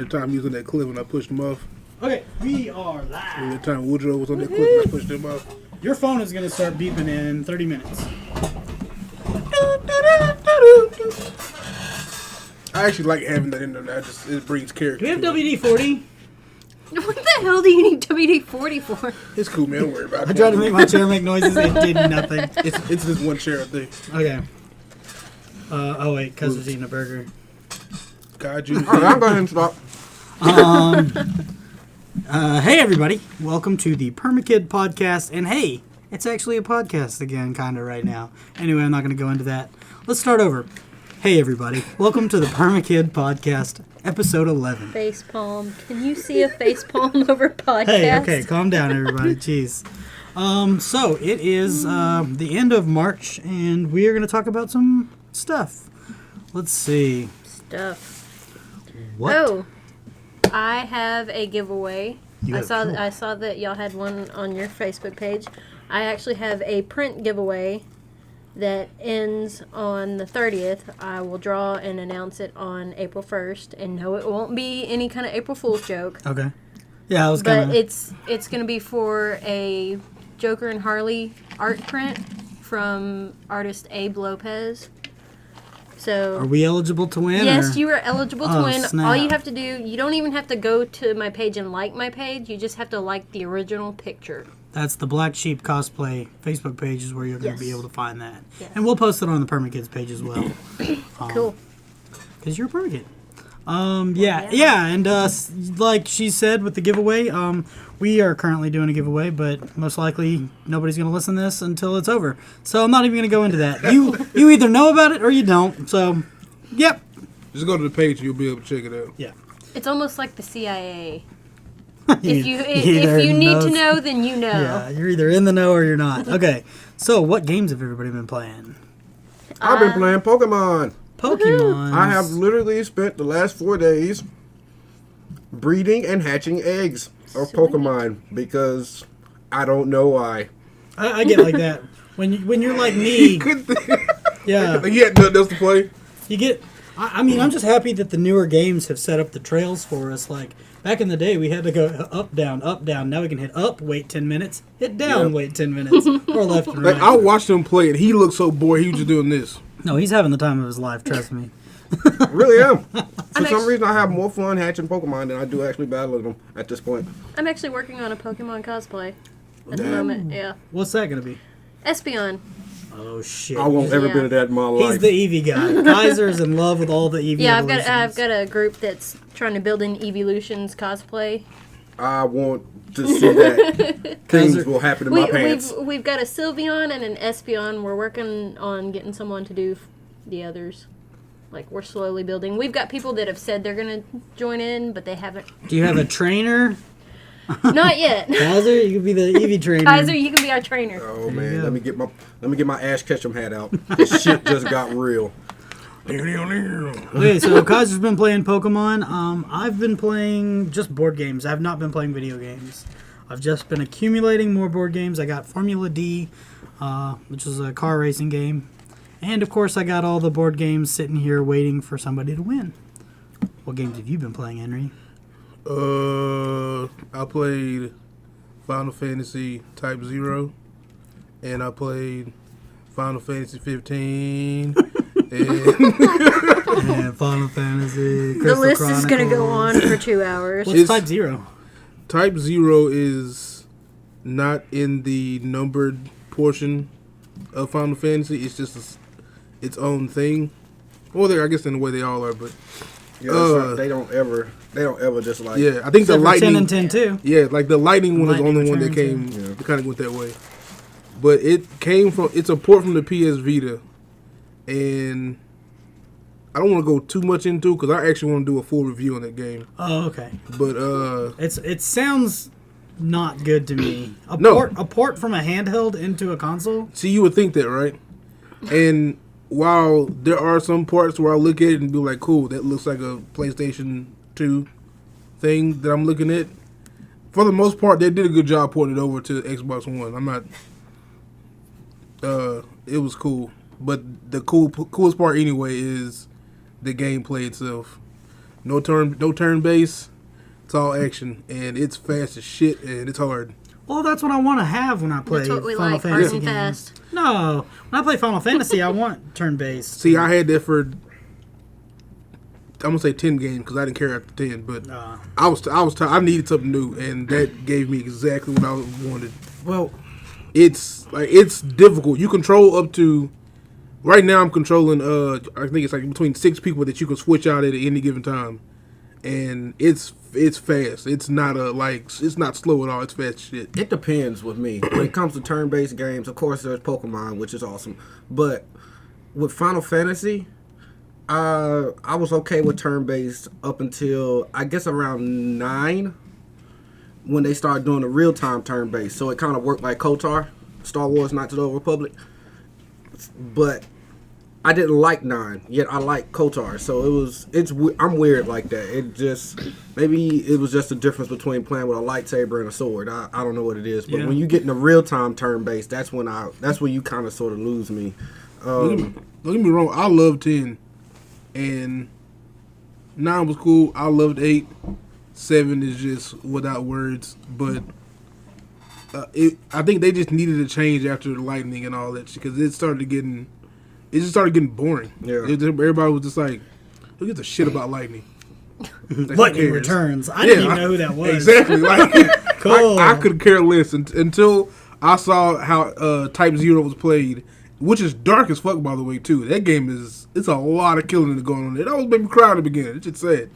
time using that clip when I pushed him off. Okay, we are live. And the time Woodrow was on that clip when I pushed him off. Your phone is going to start beeping in 30 minutes. I actually like having that in there. It brings character. Do we have WD-40? What the hell do you need WD-40 for? It's cool, man. Don't worry about it. I tried to make my chair make noises. It did nothing. It's this one chair, I think. Okay. Oh, wait, because was eating a burger. God, you. All right, I'm going to stop. Hey, everybody. Welcome to the Permakids Podcast. And hey, it's actually a podcast again, kind of right now. Anyway, I'm not going to go into that. Let's start over. Hey, everybody. Welcome to the Permakids Podcast, episode 11. Facepalm. Can you see a facepalm over podcast? Hey, okay, calm down, everybody. Jeez. So, it is the end of March, and we are going to talk about some stuff. Let's see. Stuff. What? Oh, I have a giveaway. You I have- saw that y'all had one on your Facebook page. I actually have a print giveaway that ends on the 30th. I will draw and announce it on April 1st. And no, it won't be any kind of April Fool's joke. Okay. Yeah, I was But gonna... it's going to be for a Joker and Harley art print from artist Abe Lopez. So Are we eligible to win? yes, or? you are eligible to Oh, win. snap. All you have to do, you don't even have to go to my page and like my page. You just have to like the original picture. That's the Black Sheep Cosplay Facebook page is where you're going to be Yes. able to find that. Yes. And we'll post it on the Permakids page as well. Cool. Because you're a Permakid. Yeah, and like she said with the giveaway, we are currently doing a giveaway, but most likely nobody's going to listen to this until it's over. So I'm not even going to go into that. You either know about it or you don't. So, yep. Just go to the page and you'll be able to check it out. Yeah. It's almost like the CIA. Either If you need to knows- know, then you know. Yeah, you're either in the know or you're not. Okay, so what games have everybody been playing? I've been playing Pokemon. Pokemon. I have literally spent the last 4 days breeding and hatching eggs of Sweet. Pokemon because I don't know why. I get like that. When you're like me, yeah, He had nothing else to play. you get. I mean, I'm just happy that the newer games have set up the trails for us. Like back in the day, we had to go up, down, up, down. Now we can hit up, wait 10 minutes, hit down, Yep. wait 10 minutes, or left and Like, right. I watched him play and he looked so bored. He was just doing this. No, he's having the time of his life. Trust me. I really am. For I'm some ex- reason, I have more fun hatching Pokemon than I do actually battling them at this point. I'm actually working on a Pokemon cosplay at the Damn. moment. Yeah. What's that gonna be? Espeon. Oh shit! I won't ever Yeah. been to that in my life. He's the Eevee guy. Kaiser's in love with all the Eevee. Yeah, I've evolutions. got a group that's trying to build an Evolutions cosplay. I want to see that. Things will happen in my pants. We've got a Sylveon and an Espeon. We're working on getting someone to do the others. Like, we're slowly building. We've got people that have said they're going to join in, but they haven't. Do you have a trainer? Not yet. Kaiser, you could be the Eevee trainer. Kaiser, you can be our trainer. Oh you man, go. let me get my Ash Ketchum hat out. This shit just got real. Okay, so Kaiser's been playing Pokemon. I've been playing just board games. I've not been playing video games. I've just been accumulating more board games. I got Formula D, which is a car racing game. And, of course, I got all the board games sitting here waiting for somebody to win. What games have you been playing, Henry? I played Final Fantasy Type 0. And I played Final Fantasy 15. And Final Fantasy, The Crystal list is going to go Chronicles. on for 2 hours. What's It's- Type 0? Type 0 is not in the numbered portion of Final Fantasy. It's just its own thing. Well, I guess in a way they all are, but Yeah, it's like they don't ever just like. yeah, I think the Except for 10 lightning. and 10, too. Yeah, like the lightning one is the Lightning only one that Returns, came. yeah. It kind of went that way, but it came from. It's a port from the PS Vita, and I don't want to go too much into because I actually want to do a full review on that game. Oh, okay. But It sounds not good to me. A No. port from a handheld into a console? see, you would think that, right? And while there are some parts where I look at it and be like, cool, that looks like a PlayStation 2 thing that I'm looking at, for the most part, they did a good job porting it over to Xbox One. I'm not... it was cool. But the coolest part anyway is the gameplay itself. No turn base. It's all action, and it's fast as shit, and it's hard. Well, that's what I want to have when I play That's what we Final like, Fantasy hard and games. fast. No, when I play Final Fantasy, I want turn-based. See, I had that for, I'm gonna say 10 games because I didn't care after 10, but I was tired. I needed something new, and that gave me exactly what I wanted. Well, it's difficult. You control up to. Right now, I'm controlling. I think it's like between 6 people that you can switch out at any given time, and it's fast. It's not it's not slow at all. It's fast as shit. it depends with me. When it comes to turn-based games, of course, there's Pokemon, which is awesome. But with Final Fantasy, I was okay with turn-based up until, I guess, around 9, when they started doing the real-time turn-based. So it kind of worked like KOTOR, Star Wars Knights of the Old Republic. But I didn't like 9, yet I like KOTOR. So I'm weird like that. Maybe it was just a difference between playing with a lightsaber and a sword. I don't know what it is. But when you get in the real-time turn-based, that's when you kind of sort of lose me. Don't get me wrong. I love 10, and 9 was cool. I loved 8. 7 is just without words. But I think they just needed a change after the lightning and all that shit, because it just started getting boring. Yeah. Everybody was just like, who gives a shit about lightning? Like, Lightning Returns. I didn't even know who that was. Exactly. Like, Cool. I could care less until I saw how Type 0 was played, which is dark as fuck, by the way, too. That game it's a lot of killing going on there. That always made me cry at the beginning. It's just sad.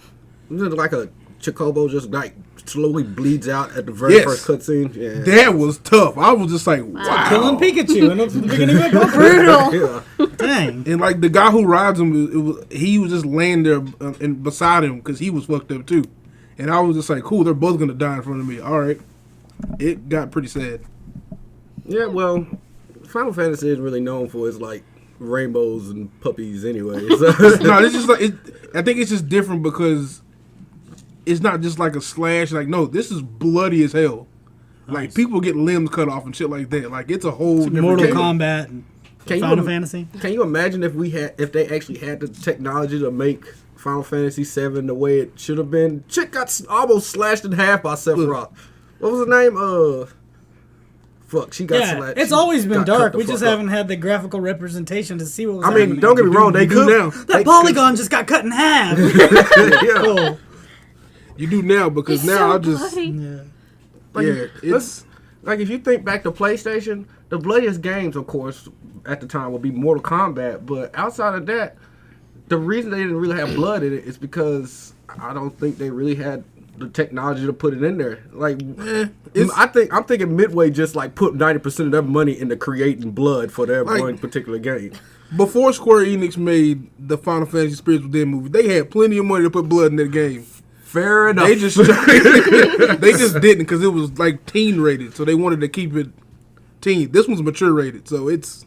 Isn't it like a Chocobo just like slowly bleeds out at the very first cutscene? Yeah. That was tough. I was just like, wow. Killing Pikachu in the beginning of the Brutal. Yeah. Dang. And like the guy who rides him, he was just laying there and beside him because he was fucked up too. And I was just like, cool, they're both gonna die in front of me. All right, it got pretty sad. Yeah, well, Final Fantasy isn't really known for its like rainbows and puppies anyway. So. No, it's just like I think it's just different because it's not just like a slash. Like, no, this is bloody as hell. Like, people get limbs cut off and shit like that. Like, it's a whole different Mortal game. Kombat and Final Fantasy. Can you imagine if they actually had the technology to make Final Fantasy VII the way it should have been? Chick got almost slashed in half by Sephiroth. What was her name? Fuck, she got slashed. It's always been dark. We just haven't up. had the graphical representation to see what was I happening. mean, don't get me wrong, they could now. That polygon just got cut in half. Yeah. Cool. You do now because It's now so I just bloody. Yeah. Like, yeah, it's like if you think back to PlayStation, the bloodiest games, of course, at the time would be Mortal Kombat. But outside of that, the reason they didn't really have blood in it is because I don't think they really had the technology to put it in there. Like, I'm thinking Midway just like put 90% of their money into creating blood for their one particular game. before Square Enix made the Final Fantasy Spirits Within movie. They had plenty of money to put blood in that game. Fair enough. They just didn't because it was like teen rated, so they wanted to keep it teen. This one's mature rated, so it's.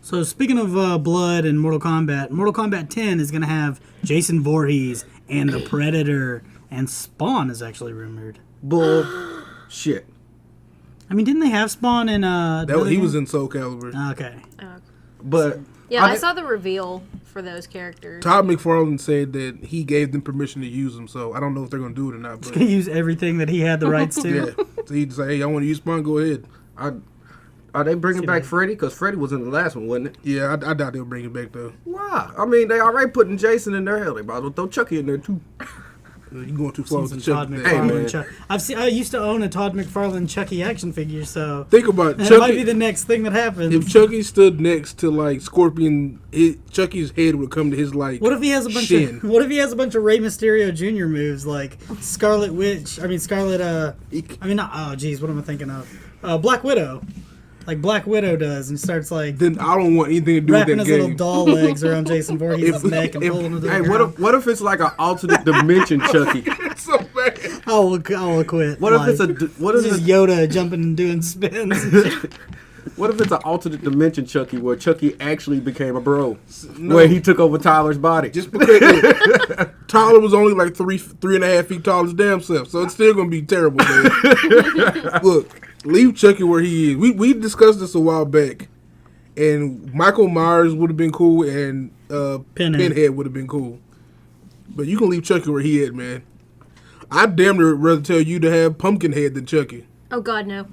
So speaking of blood and Mortal Kombat 10 is going to have Jason Voorhees and the Predator, and Spawn is actually rumored. Bullshit. I mean, didn't they have Spawn in He was in Soul Calibur. Okay. But Yeah, I saw the reveal for those characters. Todd McFarlane said that he gave them permission to use them, so I don't know if they're going to do it or not. But He's going to use everything that he had the rights to. yeah, so he'd say, "Hey, I want to use Spawn. Go ahead." Are they bringing back Freddy? Because Freddy was in the last one, wasn't it? Yeah, I doubt they'll bring it back though. Why? I mean, they already putting Jason in there. Hell, they might as well throw Chucky in there too. You're going too far with the Todd Chucky. McFarlane. I used to own a Todd McFarlane Chucky action figure, so Think about that Chucky. might be the next thing that happens. If Chucky stood next to like Scorpion, Chucky's head would come to his like. What if he has a bunch shin. of What if he has a bunch of Rey Mysterio Jr. moves like Scarlet Witch? I mean Scarlet. I mean not. Oh geez, what am I thinking of? Black Widow, like Black Widow does, and starts like Then I don't want anything to do with wrapping that his little game. doll legs around Jason Voorhees' neck and pulling him to the Hey, ground. what if it's like an alternate dimension Chucky? It's so bad. I'll quit. What if it's This is Yoda jumping and doing spins? what if it's an alternate dimension Chucky where Chucky actually became a bro, where he took over Tyler's body? Just because Tyler was only like 3.5 feet tall his damn self, so it's still gonna be terrible, man. Look, leave Chucky where he is. We discussed this a while back, and Michael Myers would have been cool, and Pinhead would have been cool. But you can leave Chucky where he at, man. I'd damn near rather tell you to have Pumpkinhead than Chucky. Oh God, no.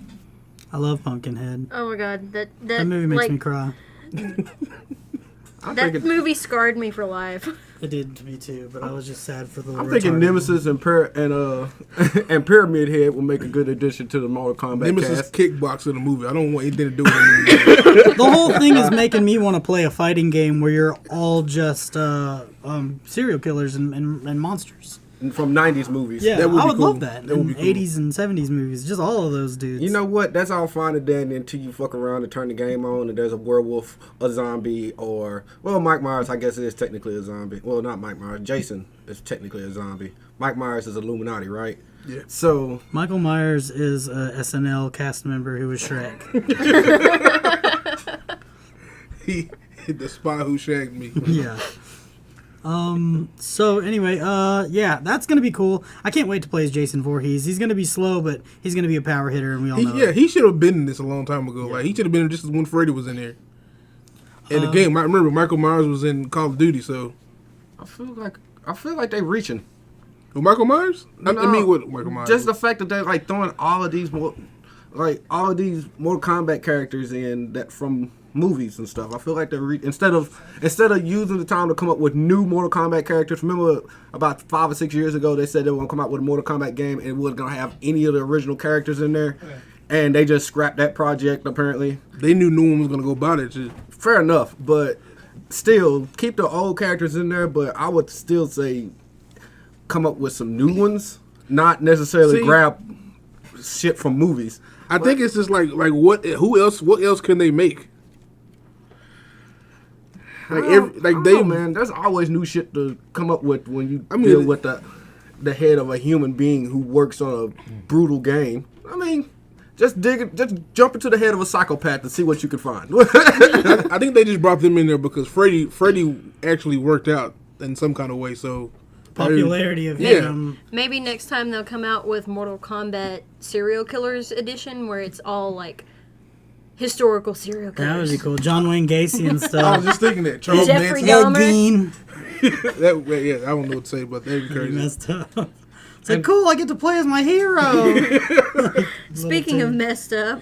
I love Pumpkinhead. Oh my God, that movie makes me cry. That movie scarred me for life. It did to me too, but I was just sad for the. I'm thinking Nemesis and and Pyramid Head will make a good addition to the Mortal Kombat Nemesis cast. kickbox in the movie. I don't want anything to do with it. The whole thing is making me want to play a fighting game where you're all just serial killers and monsters. From 90s movies. Yeah, That would I be would cool. love that. That would be In cool. 80s and 70s movies, just all of those dudes. You know what? That's all fine and dandy until you fuck around and turn the game on and there's a werewolf, a zombie, or... Well, Mike Myers, I guess, is technically a zombie. Well, not Mike Myers. Jason is technically a zombie. Mike Myers is Illuminati, right? Yeah. So... Michael Myers is a SNL cast member who was Shrek. He the spy who shagged me. Yeah. So anyway, yeah, that's gonna be cool. I can't wait to play as Jason Voorhees. He's gonna be slow, but he's gonna be a power hitter, and we all know. He should have been in this a long time ago. Like he should have been in just when Freddy was in there. And the game, I remember Michael Myers was in Call of Duty, so. I feel like they reaching. With Michael Myers? I No, mean, with Michael Myers. Just the fact that they're like throwing all of these Mortal Kombat characters in that from movies and stuff. I feel like they're instead of using the time to come up with new Mortal Kombat characters. Remember about 5 or 6 years ago they said they were gonna come out with a Mortal Kombat game and it wasn't gonna have any of the original characters in there, and they just scrapped that project. Apparently, they knew no one was gonna go about it. Too. fair enough, but still keep the old characters in there. But I would still say come up with some new ones, not necessarily grab shit from movies. I think it's just like what else can they make? Man, there's always new shit to come up with when you deal with the head of a human being who works on a brutal game. I mean, just jump into the head of a psychopath and see what you can find. I think they just brought them in there because Freddy actually worked out in some kind of way. So popularity of him. Maybe next time they'll come out with Mortal Kombat Serial Killers Edition, where it's all like historical serial killers. That would be cool. John Wayne Gacy and I stuff. was just thinking that Charles Jeffrey Manson. Dahmer. Ed Gein. I don't know what to say, but that'd be He crazy. messed up. It's like, cool, I get to play as my hero. Speaking of messed up,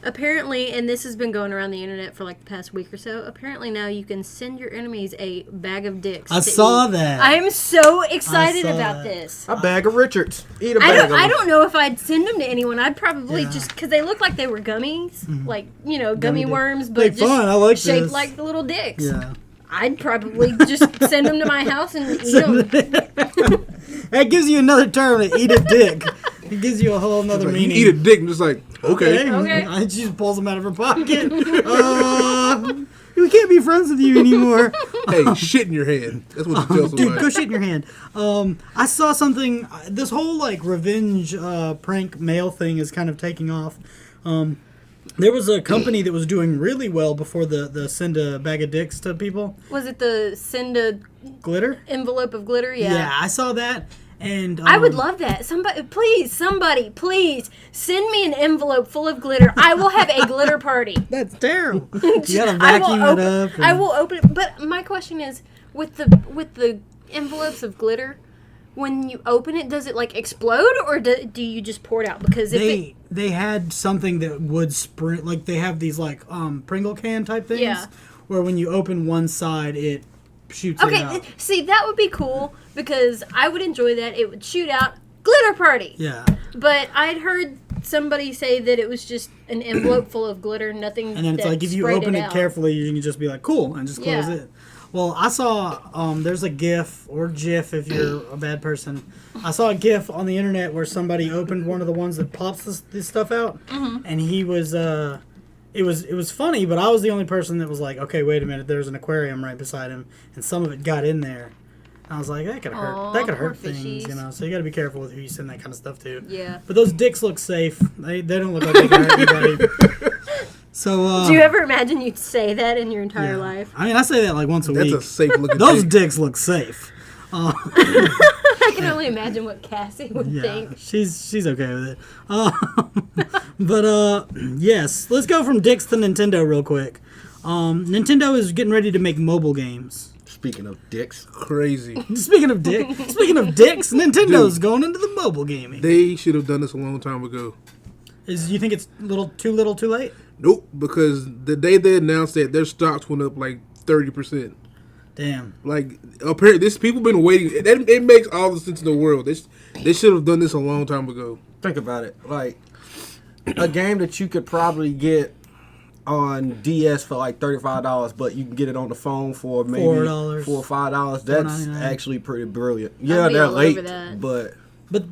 apparently, and this has been going around the internet for like the past week or so, apparently now you can send your enemies a bag of dicks. I to saw eat. that. I am so excited I saw about that. this. A bag of Richards. Eat a bag of them. I don't know if I'd send them to anyone. I'd probably Yeah. just, because they look like they were gummies, like, gummy Gummy dick. worms, but Like, just fun, I like shaped this. like the little dicks. Yeah. I'd probably just send them to my house and eat them. That gives you another term, to eat a dick. It gives you a whole nother Like, you meaning. eat a dick and just like, okay. Okay. And she just pulls them out of her pocket. We can't be friends with you anymore. Hey, shit in your hand. That's what you tell somebody. Dude, go shit in your hand. I saw something. This whole like revenge prank mail thing is kind of taking off. There was a company that was doing really well before the send a bag of dicks to people. Was it the send a Glitter? envelope of glitter? Yeah, I saw that. And I would love that. Somebody, please send me an envelope full of glitter. I will have a glitter party. That's terrible. You gotta vacuum it up. I will open it. But my question is, with the envelopes of glitter, when you open it, does it like explode or do you just pour it out? Because if They had something that would spring, like they have these like Pringle can type things, Yeah. where when you open one side, it shoots it out. okay, see that would be cool because I would enjoy that. It would shoot out glitter party. Yeah. But I'd heard somebody say that it was just an envelope full of glitter, nothing. And then it's that like if you sprayed open it out. carefully, you can just be like, cool, and just close Yeah. it. Well, I saw there's a GIF or GIF if you're a bad person. I saw a GIF on the internet where somebody opened one of the ones that pops this stuff out, and he was it was funny, but I was the only person that was like, okay, wait a minute, there's an aquarium right beside him, and some of it got in there. I was like, that could hurt. Aw, That could poor hurt things, fishies. you know. So you got to be careful with who you send that kind of stuff to. Yeah. But those dicks look safe. They don't look like they can hurt anybody. So Do you ever imagine you'd say that in your entire yeah. life? I mean, I say that like once a That's week. a safe looking Those dick. dicks look safe. I can only imagine what Cassie would Yeah, think. she's okay with it. But yes, let's go from dicks to Nintendo real quick. Nintendo is getting ready to make mobile games. Speaking of dicks. Crazy. Speaking of dicks, Nintendo's going into the mobile gaming. They should have done this a long time ago. You think it's too little, too late? Nope, because the day they announced that, their stocks went up like 30%. Damn. Like, apparently, people been waiting. It makes all the sense in the world. They should have done this a long time ago. Think about it. Like, a game that you could probably get on DS for like $35, but you can get it on the phone for maybe $4 $4 or $5. That's $4.99. actually pretty brilliant. Yeah, be they're all late, over that. but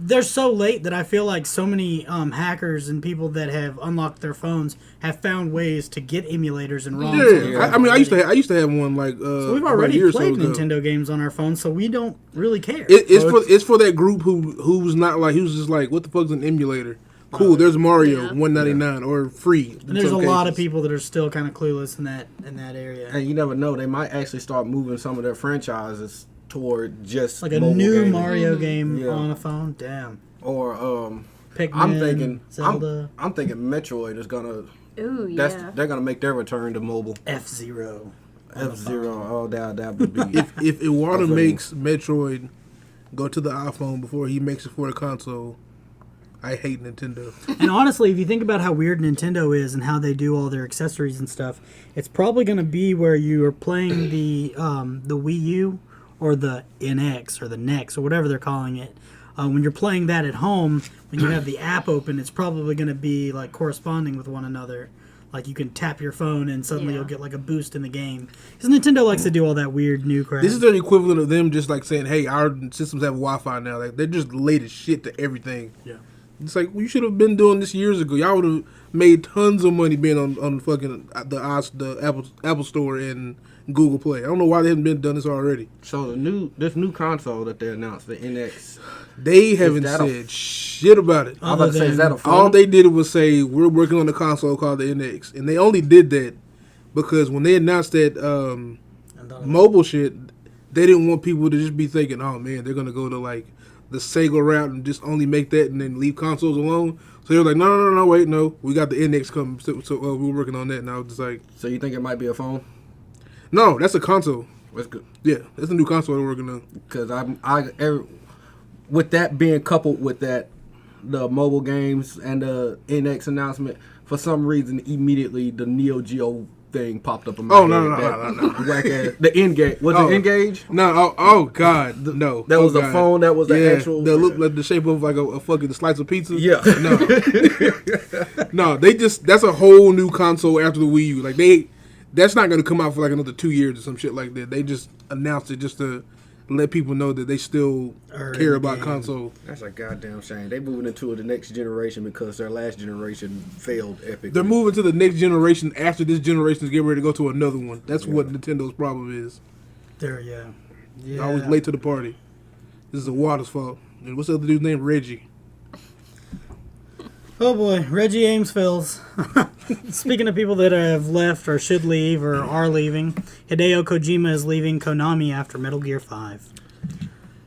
they're so late that I feel like so many hackers and people that have unlocked their phones have found ways to get emulators and ROMs. Yeah, I used to have one like. So we've about a already year or so played ago. Nintendo games on our phones, so we don't really care. It's for that group who's not like, who's just like, what the fuck's an emulator? Cool, there's Mario, Yeah. $1.99 or free. And there's a lot of people that are still kind of clueless in that area. and you never know, they might actually start moving some of their franchises toward just Like a mobile new gaming. Mario game Yeah. on a phone. Damn. Or Pikmin, I'm thinking Zelda, I'm thinking Metroid is gonna Ooh, yeah. they're gonna make their return to mobile. F-Zero. F-Zero, oh that would be If Iwata makes Metroid go to the iPhone before he makes it for the console, I hate Nintendo. And honestly, if you think about how weird Nintendo is and how they do all their accessories and stuff, it's probably going to be where you are playing the Wii U or the NX or the NEX or whatever they're calling it. When you're playing that at home, when you have the app open, it's probably going to be like corresponding with one another. Like you can tap your phone and suddenly Yeah. you'll get like a boost in the game. Because Nintendo likes to do all that weird new crap. This is the equivalent of them just like saying, "Hey, our systems have Wi-Fi now." Like they're just late as shit to everything. Yeah. It's like, well, you should have been doing this years ago. Y'all would have made tons of money being on fucking the Apple Store and Google Play. I don't know why they haven't been done this already. So this new console that they announced, the NX. They haven't that a- said shit about it. I was about to say, is that a phone? All they did was say, we're working on a console called the NX. And they only did that because when they announced that mobile shit, they didn't want people to just be thinking, oh man, they're going to go to like the Sega route and just only make that and then leave consoles alone. So they were like, no, wait, no. We got the NX coming, so we're working on that. And I was just like... So you think it might be a phone? No, that's a console. That's good. Yeah, that's a new console they're working on. Because with that being coupled with that, the mobile games and the NX announcement, for some reason, immediately the Neo Geo thing popped up in my head. No. Whack ass. The N-Gage. Was it N-Gage? No, oh God, no. That was the God. phone. That was the actual. That looked like the shape of like a fucking slice of pizza. Yeah. No, that's a whole new console after the Wii U. That's not gonna come out for like another 2 years or some shit like that. They just announced it just to let people know that they still care about console. That's a goddamn shame. They moving into the next generation because their last generation failed epically. They're moving to the next generation after this generation is getting ready to go to another one. That's what Nintendo's problem is. Yeah. They're always late to the party. This is the Waters' fault. And what's the other dude's name? Reggie. Oh boy, Reggie Amesfills. Speaking of people that have left or should leave or are leaving, Hideo Kojima is leaving Konami after Metal Gear 5.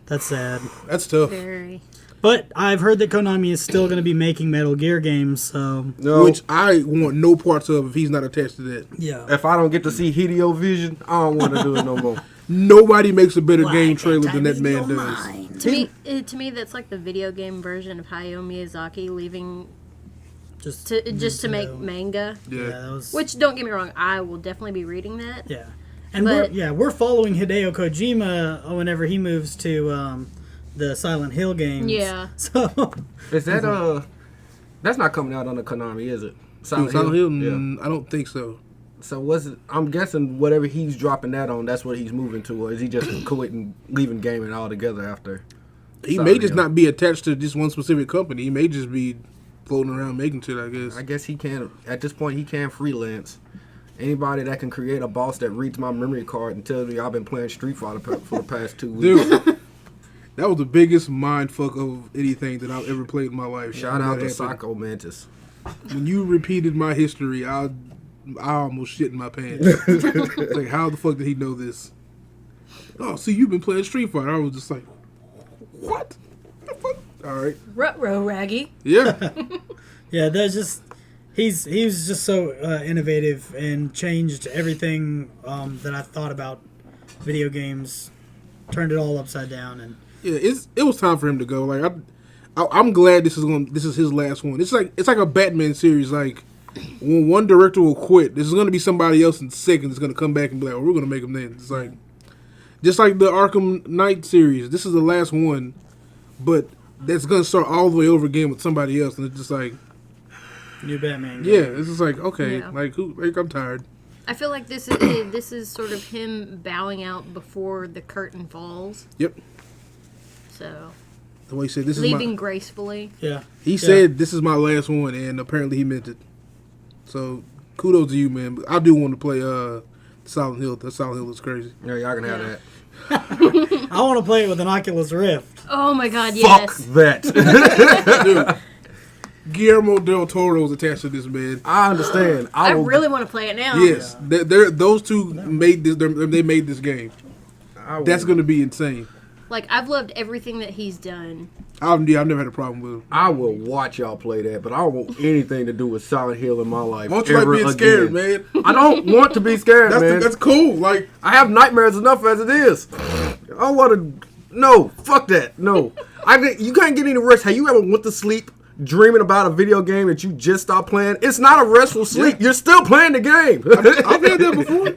That's sad. That's tough. Very. But I've heard that Konami is still going to be making Metal Gear games, so... No. Which I want no parts of if he's not attached to that. Yeah. If I don't get to see Hideo Vision, I don't want to do it no more. Nobody makes a better game trailer than that man does. To me, that's like the video game version of Hayao Miyazaki leaving Just to make Nintendo. manga. Yeah. that was... Which, don't get me wrong, I will definitely be reading that. Yeah. And But- we're following Hideo Kojima whenever he moves to the Silent Hill games. Yeah. So... Is that that's not coming out on the Konami, is it? Silent Hill? Yeah. I don't think so. So was it? I'm guessing whatever he's dropping that on, that's what he's moving to, or is he just quitting, leaving gaming altogether after? He Silent may just Hill? not be attached to just one specific company. He may just be floating around making shit, I guess. I guess he can. At this point, he can freelance. Anybody that can create a boss that reads my memory card and tells me I've been playing Street Fighter for the past 2 weeks. Dude, that was the biggest mind fuck of anything that I've ever played in my life. Shout When out that to happened. Psycho Mantis. When you repeated my history, I almost shit in my pants. It's like, how the fuck did he know this? Oh, see, you've been playing Street Fighter. I was just like, what? The fuck? All right. Ruh-roh, Raggy. Yeah. Yeah, that's just he was just so innovative and changed everything that I thought about video games, turned it all upside down, and Yeah, it was time for him to go. Like I'm glad this is his last one. It's like a Batman series. Like when one director will quit, there's gonna be somebody else in second that's gonna come back and be like, "Oh, we're gonna make him then." It's like just like the Arkham Knight series. This is the last one, but that's gonna start all the way over again with somebody else, and it's just like new Batman. yeah, it's just like okay, Yeah. like I'm tired. I feel like this is sort of him bowing out before the curtain falls. Yep. So The way he said this leaving is my. gracefully. Yeah. He said this is my last one, and apparently he meant it. So kudos to you, man. But I do want to play Silent Hill. The Silent Hill is crazy. Yeah, y'all can have Yeah. that. I want to play it with an Oculus Rift. Oh my God, Fuck yes. that. Dude, Guillermo del Toro is attached to this, man. I understand. I will- really want to play it now. Yes, those two made this. They made this game. I will- That's going to be insane. Like, I've loved everything that he's done. I've never had a problem with him. I will watch y'all play that, but I don't want anything to do with Silent Hill in my life. Won't you like ever being again. scared, man? I don't want to be scared, man. That's cool. Like I have nightmares enough as it is. I want to. No, fuck that. No, you can't get any rest. Have you ever went to sleep dreaming about a video game that you just stopped playing? It's not a restful sleep. Yeah. You're still playing the game. I've had that before.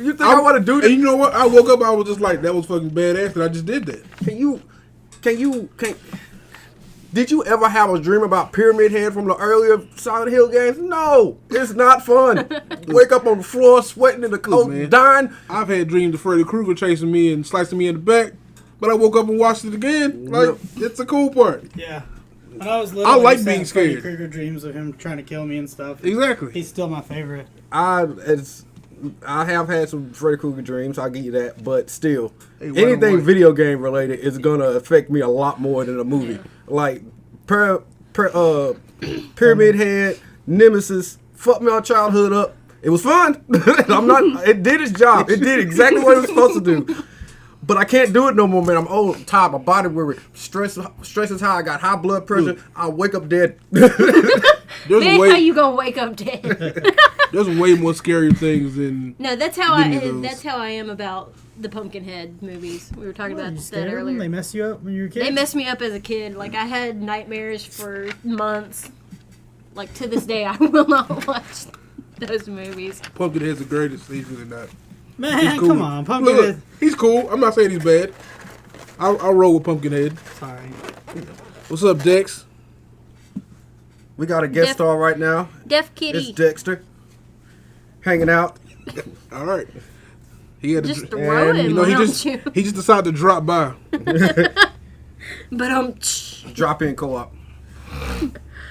You think I want to do And that? you know what? I woke up. I was just like, that was fucking badass, and I just did that. Did you ever have a dream about Pyramid Head from the earlier Silent Hill games? No, it's not fun. Wake up on the floor, sweating in the cold, man. dying. I've had dreams of Freddy Krueger chasing me and slicing me in the back, but I woke up and watched it again. Like it's the cool part. Yeah. When I was little, I like used to being have Freddy scared. Krueger dreams of him trying to kill me and stuff. Exactly. He's still my favorite. I have had some Freddy Krueger dreams, I'll give you that, but still, Hey, white on anything white. video game related is gonna affect me a lot more than a movie. Like Pyramid Head, Nemesis, fucked my childhood up. It was fun. It did its job. It did exactly what it was supposed to do. But I can't do it no more, man. I'm old, I'm tired, my body weary. Stress is high. I got high blood pressure. I wake up dead. There's Man, way how you gonna wake up dead? there's way more scary things than No, that's how Give me those. that's how I am about the Pumpkinhead movies. We were talking What, about you that scared of them? earlier. They mess you up when you were a kid? They messed me up as a kid. Like, I had nightmares for months. Like, to this day, I will not watch those movies. Pumpkinhead's the greatest. He's really not. Man, He's cool. come on. Look, Pumpkinhead. he's cool. I'm not saying he's bad. I'll roll with Pumpkinhead. Sorry. What's up, Dex? We got a guest star right now. Deaf It's Kitty. Dexter. Hanging out. All right. He had Just to, throw and, him, you know, don't he just decided to drop by. But Drop in co-op.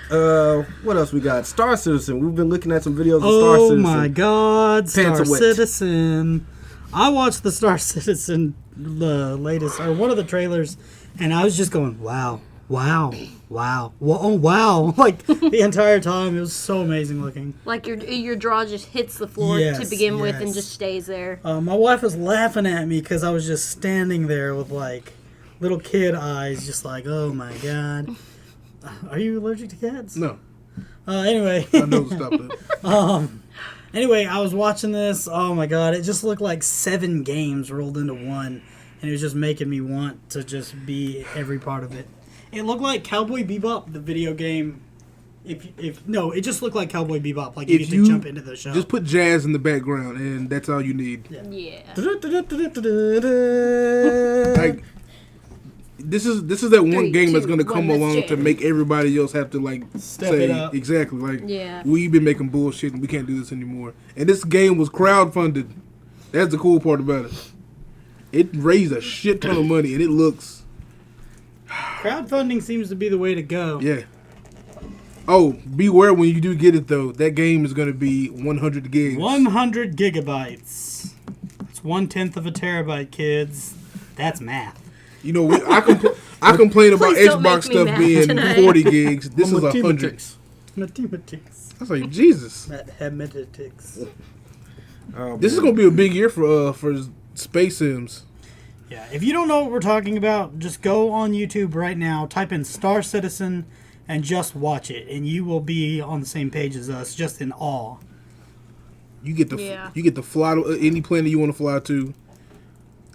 What else we got? Star Citizen. We've been looking at some videos of Star Oh Citizen. my God, Star Pants are wet. Citizen. I watched the Star Citizen, the latest, or one of the trailers, and I was just going, wow, wow, wow, oh, wow. Like, the entire time, it was so amazing looking. like your jaw just hits the floor Yes, to begin with and yes. just stays there. My wife was laughing at me because I was just standing there with, like, little kid eyes, just like, oh my God. Are you allergic to cats? No, Anyway. I know to stop that. Anyway, I was watching this. Oh my God, it just looked like 7 games rolled into one, and it was just making me want to just be every part of it. It looked like Cowboy Bebop, the video game. No, it just looked like Cowboy Bebop. Like you get to jump into the show. Just put jazz in the background, and that's all you need. Yeah. Like this is that one 3, game that's 2, gonna come 1, let's along to jam. make everybody else have to like Step say it up. exactly like Yeah. we've been making bullshit and we can't do this anymore. And this game was crowdfunded. That's the cool part about it. It raised a shit ton of money and it looks Crowdfunding seems to be the way to go. yeah. Oh, beware when you do get it though. That game is gonna be 100 gigs. 100 gigabytes. It's 1/10 of a terabyte, kids. That's math. You know, I complain about Please don't Xbox make me stuff mad being tonight. 40 gigs. This is 100. Mathematics. Mathematics. I was like, Jesus. Mathematics. Oh, This is gonna be a big year for Space Sims. Yeah, if you don't know what we're talking about, just go on YouTube right now, type in Star Citizen, and just watch it, and you will be on the same page as us, just in awe. You get Yeah. to fly to any planet you want to fly to.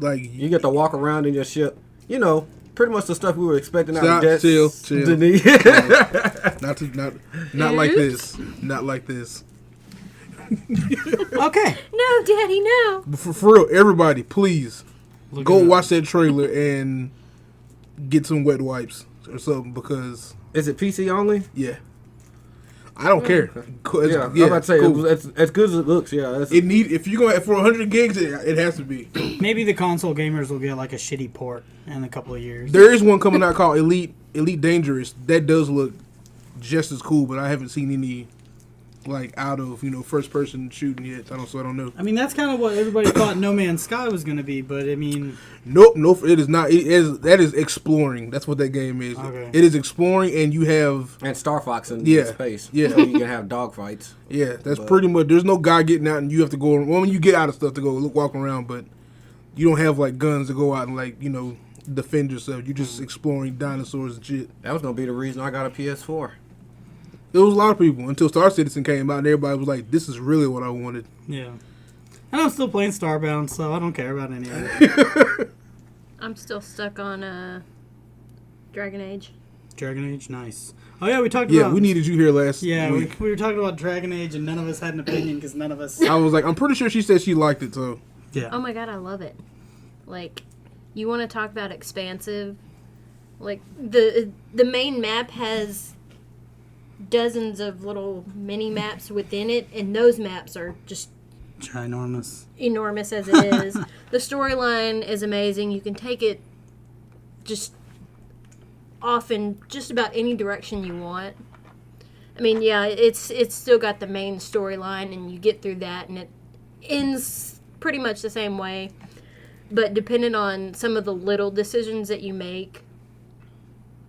Like You get to walk around in your ship. You know, pretty much the stuff we were expecting out of chill. Destiny. Not like this. Not like this. Okay. No, Daddy, no. But for real, everybody, please Look go it up. watch that trailer and get some wet wipes or something because Is it PC only? yeah, I don't care. Yeah, I'm about to say cool. it's as good as it looks. Yeah, If you go for 100 gigs, it has to be. Maybe the console gamers will get like a shitty port in a couple of years. There is one coming out called Elite Dangerous. That does look just as cool, but I haven't seen any like out of first person shooting yet. So I don't know. I mean, that's kind of what everybody thought No Man's Sky was going to be, but I mean, Nope, it is not. That is exploring. That's what that game is. Okay. It is exploring, and you have and Star Fox in Yeah, space. yeah. So you can have dogfights. that's pretty much. There's no guy getting out, and you have to go. Well, when you get out of stuff to go walk around, but you don't have like guns to go out and defend yourself. You're just exploring dinosaurs and shit. That was gonna be the reason I got a PS4. There was a lot of people until Star Citizen came out, and everybody was like, "This is really what I wanted." yeah. And I'm still playing Starbound, so I don't care about any of it. I'm still stuck on Dragon Age. Dragon Age, nice. Oh yeah, we talked Yeah, about. we needed you here last Yeah, week. we were talking about Dragon Age, and none of us had an opinion because none of us. I was like, I'm pretty sure she said she liked it, so Yeah. Oh my god, I love it. Like, you want to talk about expansive? Like, the main map has dozens of little mini maps within it, and those maps are just Ginormous. enormous as it is. The storyline is amazing. You can take it just off in just about any direction you want. I mean, yeah, it's still got the main storyline, and you get through that, and it ends pretty much the same way. But depending on some of the little decisions that you make,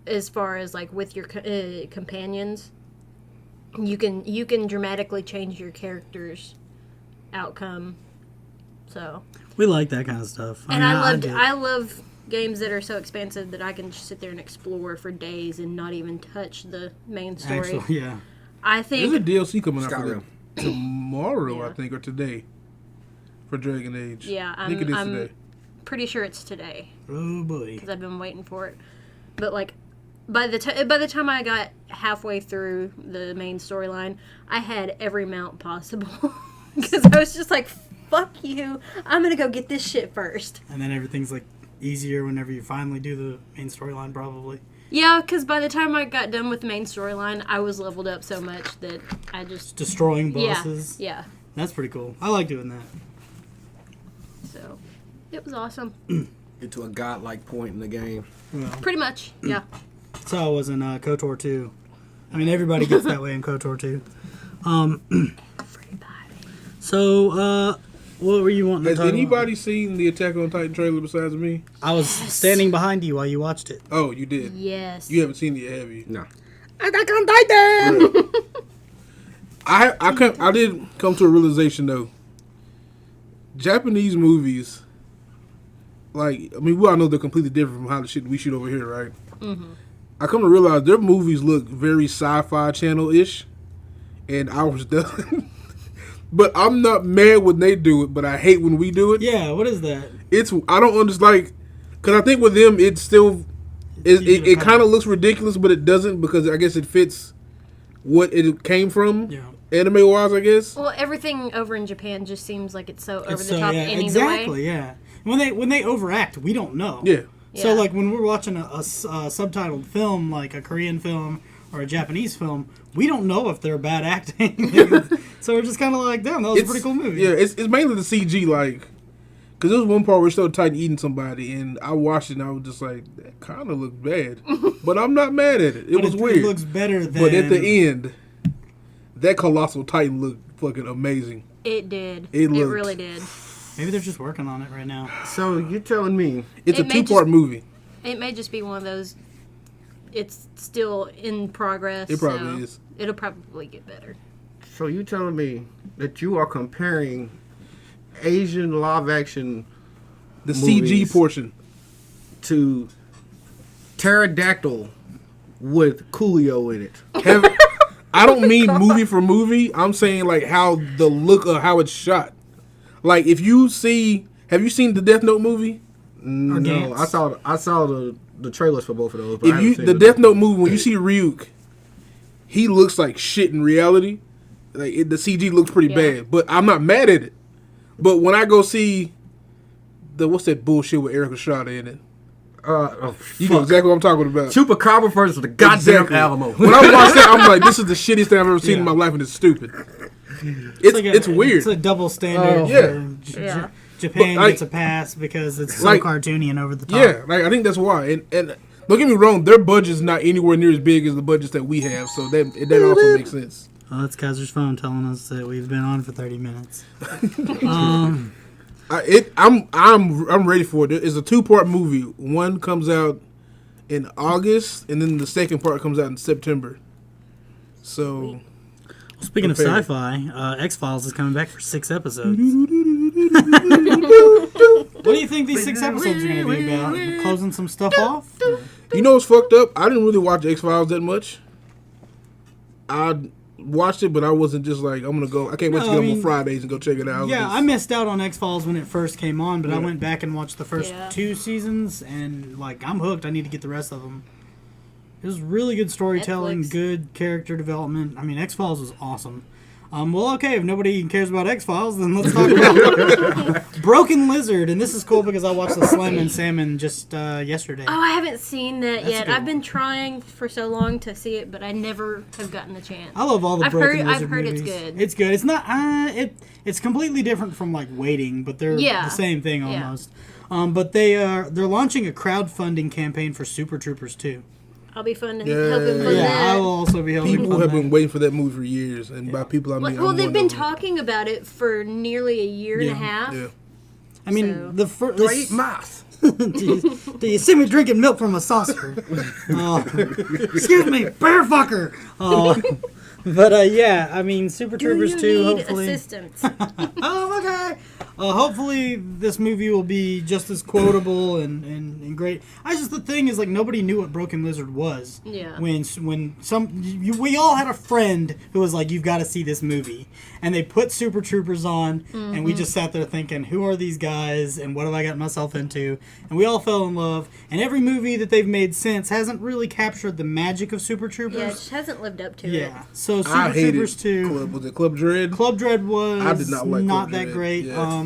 as far as like with your companions, you can dramatically change your character's outcome. So. We like that kind of stuff. And mean, I love games that are so expansive that I can just sit there and explore for days and not even touch the main story. Actually, yeah. I there's a think, DLC coming out for Skyrim. that tomorrow, Yeah. I think, or today for Dragon Age. yeah, I think it is I'm today. pretty sure it's today Oh boy. because I've been waiting for it. But like, by the time I got halfway through the main storyline, I had every mount possible because I was just like, "Fuck you! I'm gonna go get this shit first." And then everything's like easier whenever you finally do the main storyline, probably. Yeah, because by the time I got done with the main storyline, I was leveled up so much that I just Destroying bosses. yeah. That's pretty cool. I like doing that. So, it was awesome. Get to a godlike point in the game. Well, Pretty much, yeah. that's how it was in KOTOR 2. I mean, everybody gets that way in KOTOR 2. So, what were you wanting to Has talk anybody seen the Attack on Titan trailer besides me? about? I was standing behind you while you watched it. Oh, you did. Yes. You haven't seen it yet, have you? No. Attack on Titan! I did come to a realization though. Japanese movies, we all know they're completely different from how the shit we shoot over here, right? Mm-hmm. I come to realize their movies look very Sci-Fi Channel-ish, and ours doesn't. But I'm not mad when they do it, but I hate when we do it. Yeah, what is that? I don't understand, because I think with them it's still it kind of looks ridiculous, but it doesn't, because I guess it fits what it came from. Yeah. Anime wise, I guess. Well, everything over in Japan just seems like it's so over It's the top yeah, any exactly, way. yeah. When they overact, we don't know. Yeah. So, Yeah. like, when we're watching a subtitled film, like a Korean film or a Japanese film, we don't know if they're bad acting. So we're just kind of like, damn, that was a pretty cool movie. Yeah, it's mainly the CG, because there was one part where it's so Titan eating somebody, and I watched it and I was just like, that kind of looked bad. But I'm not mad at it. It But was it weird. looks better than... But at the end, that colossal Titan looked fucking amazing. It did. It It looked- really did. Maybe they're just working on it right now. So you're telling me It's It a may 2-part just- movie. It may just be one of those. It's still in progress. It probably so is. It'll probably get better. So you telling me that you are comparing Asian live action The movies CG portion. to Pterodactyl with Coolio in it? I don't mean movie for movie. I'm saying how the look of how it's shot. Like if you see, Have you seen the Death Note movie? No, Gantz? I saw the trailers for both of those. But I If haven't you seen the Death Note movie, when you see Ryuk, he looks like shit in reality. Like the CG looks pretty bad, but I'm not mad at it. But when I go see what's that bullshit with Eric Estrada in it? You know exactly what I'm talking about. Chupacabra versus the goddamn Exactly. Alamo. When I watch that, I'm like, this is the shittiest thing I've ever seen in my life, and it's stupid. It's weird. It's a double standard. Yeah. Japan But, like, gets a pass because it's so like, cartoony and over the top. Yeah, like I think that's why. And don't get me wrong, their budget's not anywhere near as big as the budgets that we have, so that also makes sense. Well, that's Kaiser's phone telling us that we've been on for 30 minutes. I'm ready for it. It's a 2-part movie. One comes out in August, and then the second part comes out in September. So, Speaking of prepared. sci-fi, X-Files is coming back for 6 episodes. What do you think these 6 episodes are going to be about? Closing some stuff off? you know what's fucked up? I didn't really watch X-Files that much. I watched it, but I wasn't just like, I'm gonna go. I can't wait to get up on Fridays and go check it out. Yeah, I missed out on X-Files when it first came on, but I went back and watched the first 2 seasons, and like I'm hooked. I need to get the rest of them. It was really good storytelling, Netflix. good character development. I mean, X-Files was awesome. Well, okay, if nobody cares about X-Files, then let's talk about Broken Lizard. And this is cool because I watched the Slim and Salmon just yesterday. Oh, I haven't seen that That's a yet. good I've been one. trying for so long to see it, but I never have gotten the chance. I love all the I've Broken heard- Lizard I've heard it's movies. good. It's good. It's not. It's completely different from like Waiting, but they're Yeah. the same thing Yeah. almost. But they're launching a crowdfunding campaign for Super Troopers 2. I'll be fun and Yeah. helping fund Yeah, that. I will also be helping. People fund have that. been waiting for that movie for years, and by people I mean Well, I'm they've one been of them. talking about it for nearly a year and a Yeah. half. Yeah. I mean, So- the first. Do I eat mouse? Do you see me drinking milk from a saucer? Excuse me, bear fucker. But yeah, I mean, Super Do Troopers you 2, need hopefully. assistance? Oh, okay. Hopefully, this movie will be just as quotable and great. The thing is, like, nobody knew what Broken Lizard was. Yeah. When we all had a friend who was like, "You've got to see this movie," and they put Super Troopers on, and we just sat there thinking, "Who are these guys? And what have I got myself into?" And we all fell in love. And every movie that they've made since hasn't really captured the magic of Super Troopers. Yeah, it just hasn't lived up to it. Yeah. So I Super hated Troopers 2. Was it Club Dread? Club Dread was I did not like not Club that Dread, great. yeah.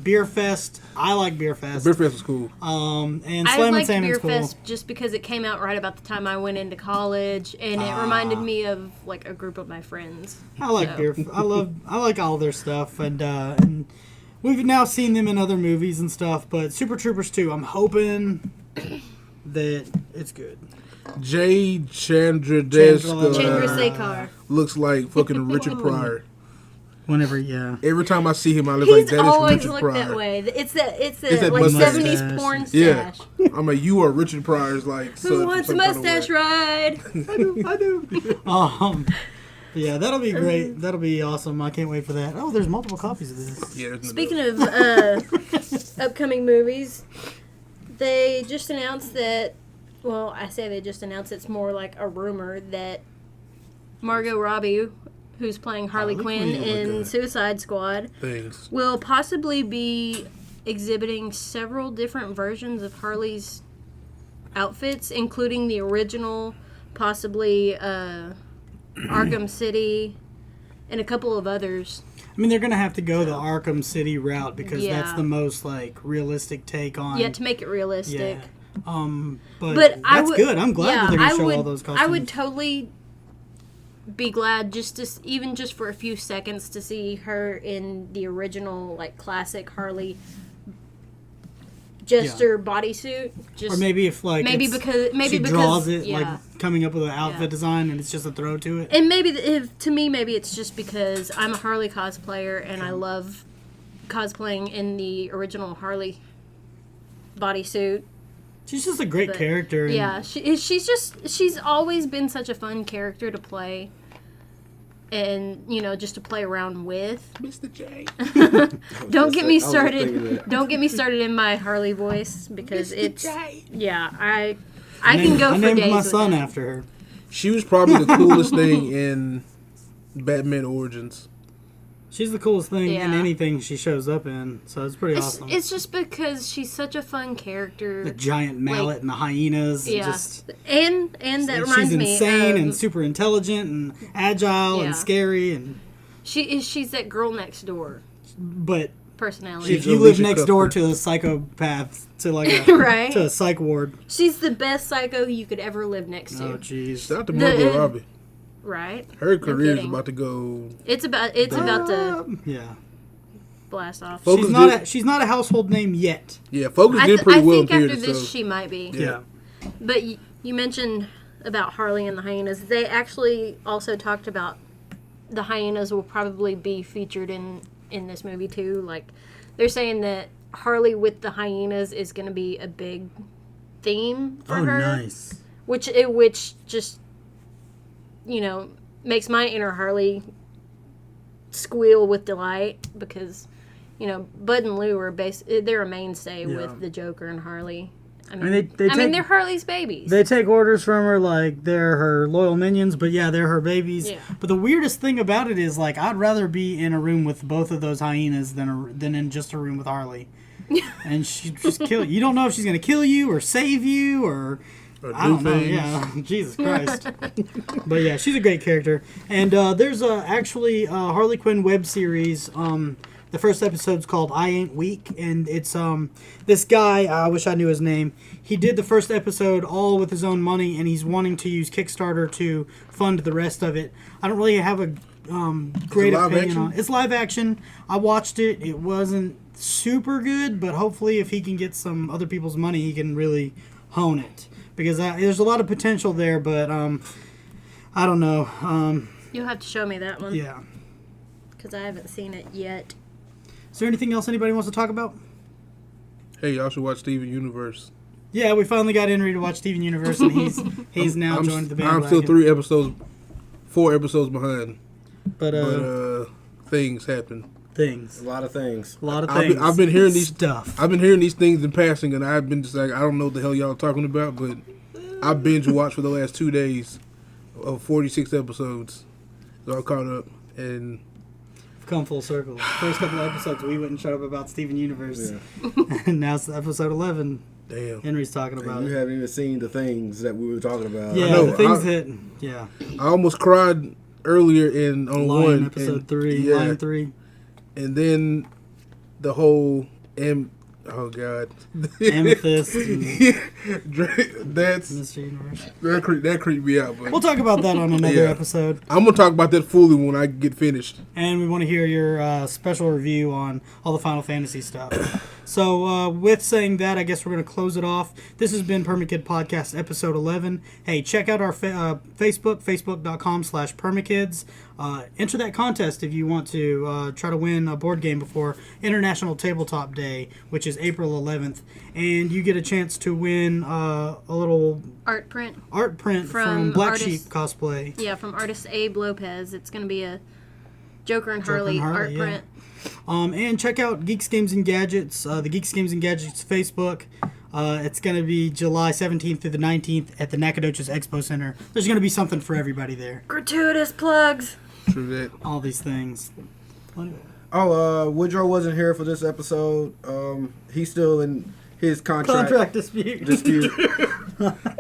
Beer Fest, I like Beer Fest. Beer Fest was cool. And I Slam and liked Salmon's Beer cool. Fest just because it came out right about the time I went into college, and it reminded me of like a group of my friends. I like So. Beer. I like all their stuff, and we've now seen them in other movies and stuff. But Super Troopers 2, I'm hoping that it's good. Jay Chandrasekhar. Chandrasekhar. looks like fucking Richard Pryor. Whenever, yeah. Every time I see him, I look like He's that is always Richard looked Pryor. that way. It's that that like mustache. 70s porn Yeah, stash. I'm like, you are Richard Pryor's like. son Who from wants a some kind of mustache way. ride? I do. Yeah, that'll be great. That'll be awesome. I can't wait for that. Oh, there's multiple copies of this. Yeah, there's no Speaking doubt. of upcoming movies, they just announced that. Well, I say they just announced. It's more like a rumor that Margot Robbie, who's playing Harley Quinn Quinn, oh my in God. Suicide Squad, Things. will possibly be exhibiting several different versions of Harley's outfits, including the original, possibly Arkham City, and a couple of others. I mean, they're gonna have to go the Arkham City route because that's Yeah. the most like realistic take on. Yeah, to make it realistic. Yeah. But But I that's would, good. I'm glad that they're I gonna show would, all those costumes. I would totally be glad just to even just for a few seconds to see her in the original like classic Harley jester bodysuit. Just or maybe if like maybe it's- because she draws it yeah. like coming up with an outfit Yeah. design and it's just a throw to it. And maybe if to me maybe it's just because I'm a Harley cosplayer and I love cosplaying in the original Harley bodysuit. She's just a great But, character. And Yeah, she's always been such a fun character to play, and just to play around with. Mr. J. Don't get me I was just thinking started. that. Don't get me started in my Harley voice because it's J. yeah. I can go I for named days my with son that. after her. She was probably the coolest thing in Batman Origins. She's the coolest thing in Yeah. anything she shows up in, so it's pretty awesome. It's just because she's such a fun character. The giant mallet and the hyenas. Yeah. Just, and that reminds she's me insane of, and super intelligent and agile Yeah. and scary. And she's that girl next door but personality. if you live Alicia next door Cuthbert. to a psychopath, to like a Right. to a psych ward. She's the best psycho you could ever live next to. Oh jeez. Shout out to Margot Robbie. Right? Her No career is kidding. about to go. It's about to Yeah. blast off. Focus She's not a household name yet. Yeah, Focus did pretty I well in think after theaters. this So. she might be. Yeah. But you mentioned about Harley and the hyenas. They actually also talked about the hyenas will probably be featured in this movie too. Like they're saying that Harley with the hyenas is going to be a big theme for her. Nice. Which just makes my inner Harley squeal with delight because Bud and Lou are they're a mainstay with the Joker and Harley. I mean, they're Harley's babies. They take orders from her like they're her loyal minions, but yeah, they're her babies. Yeah. But the weirdest thing about it is like I'd rather be in a room with both of those hyenas than in just a room with Harley. And she just kill you. You don't know if she's gonna kill you or save you or I don't know. things. Yeah, Jesus Christ. But yeah, she's a great character. And there's actually a Harley Quinn web series. The first episode's called I Ain't Weak, and it's this guy, I wish I knew his name. He did the first episode all with his own money, and he's wanting to use Kickstarter to fund the rest of it. I don't really have a great live opinion action? on it. It's live action. I watched it. It wasn't super good, but hopefully if he can get some other people's money, he can really hone it. Because there's a lot of potential there, but I don't know. You'll have to show me that one. Yeah. Because I haven't seen it yet. Is there anything else anybody wants to talk about? Hey, y'all should watch Steven Universe. Yeah, we finally got Henry to watch Steven Universe, and he's now joined the band. I'm still 4 episodes behind. But things happen. things. A lot of things. A lot of things. I've been hearing these stuff. I've been hearing these things in passing, and I've been just like, I don't know what the hell y'all talking about, but I binge watched for the last 2 days of 46 episodes. So I caught up, and Come full circle. First couple of episodes, we wouldn't shut up about Steven Universe. Yeah. And now it's episode 11. damn. Henry's talking about And you it. haven't even seen the things that we were talking about. Yeah, know, the things that... Yeah. I almost cried earlier on Lion one. episode and, 3. Yeah, Lion 3. and then the whole oh god, Amethyst. And that's Mr. Universe. that creeped me out. But We'll talk about that on another Yeah. episode. I'm gonna talk about that fully when I get finished. And we want to hear your special review on all the Final Fantasy stuff. So, with saying that, I guess we're going to close it off. This has been Permakid Podcast, episode 11. Hey, check out our Facebook, facebook.com/Permakids. Enter that contest if you want to try to win a board game before International Tabletop Day, which is April 11th. And you get a chance to win a little Art print. art print from From Black artist- Sheep Cosplay. Yeah, from artist Abe Lopez. It's going to be a Joker and Joker Harley and Harley, art yeah. print. And check out Geeks Games and Gadgets, the Geeks Games and Gadgets Facebook. It's going to be July 17th through the 19th at the Nacogdoches Expo Center. There's going to be something for everybody there. Gratuitous plugs. True that. All these things. Oh, Woodrow wasn't here for this episode. He's still in his Contract dispute.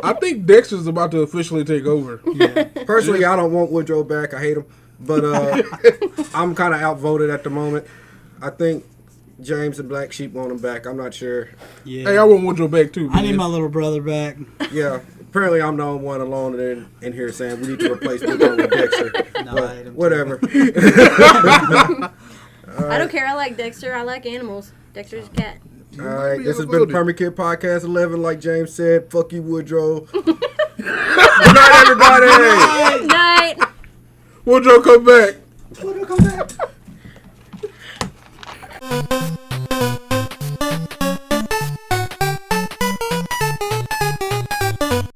I think Dexter's about to officially take over. Yeah. Personally, I don't want Woodrow back. I hate him. But I'm kind of outvoted at the moment. I think James and Black Sheep want him back. I'm not sure. Yeah. Hey, I want Woodrow back too. I need man. my little brother back. Yeah, apparently I'm the only one alone in here saying we need to replace Woodrow with Dexter. No, But I hate him too. whatever. I don't care. I like Dexter. I like animals. Dexter's a cat. All right, this has been Permakid Podcast 11. Like James said, fuck you, Woodrow. Good night, everybody. Night. Woodrow, come back. Woodrow, come back.